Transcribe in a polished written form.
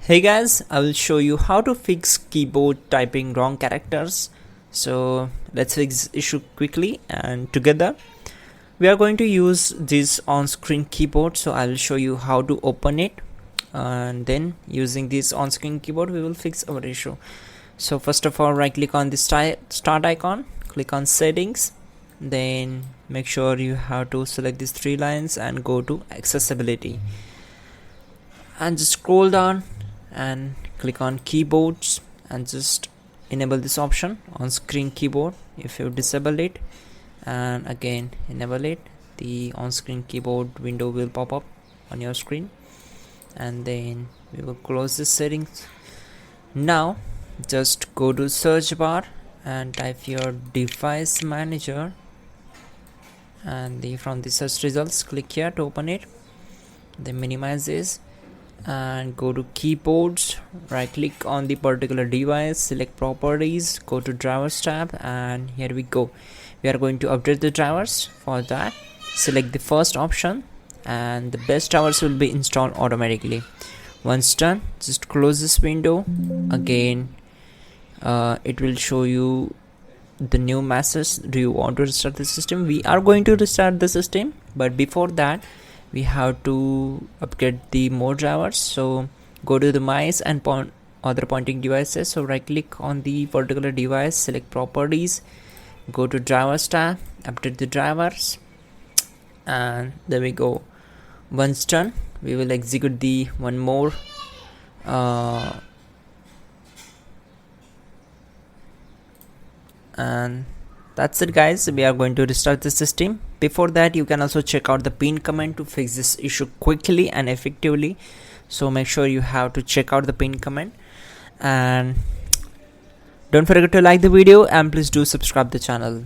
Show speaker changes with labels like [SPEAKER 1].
[SPEAKER 1] Hey guys, I will show you how to fix keyboard typing wrong characters. So let's fix this issue quickly, and together we are going to use this on-screen keyboard. So I will show you how to open it, and then using this on-screen keyboard we will fix our issue. So first of all, right click on the start icon, click on settings, then make sure you have to select these three lines and go to accessibility, and just scroll down and click on keyboards and just enable this option on screen keyboard. If you disable it and again enable it, the on-screen keyboard window will pop up on your screen, and then we will close this settings. Now just go to search bar and type your device manager, and from the search results click here to open it. Then minimize this and go to keyboards, right click on the particular device, select properties, go to drivers tab, and here we go. We are going to update the drivers. For that, select the first option and the best drivers will be installed automatically. Once done, just close this window. Again it will show you the new message, do you want to restart the system? We are going to restart the system, but before that we have to upgrade the more drivers. So go to the mice and other pointing devices. So right click on the particular device, select properties, go to drivers tab, update the drivers, and there we go. Once done, we will execute the one more and that's it guys. We are going to restart the system. Before that, you can also check out the pin command to fix this issue quickly and effectively. So make sure you have to check out the pin command, and don't forget to like the video and please do subscribe the channel.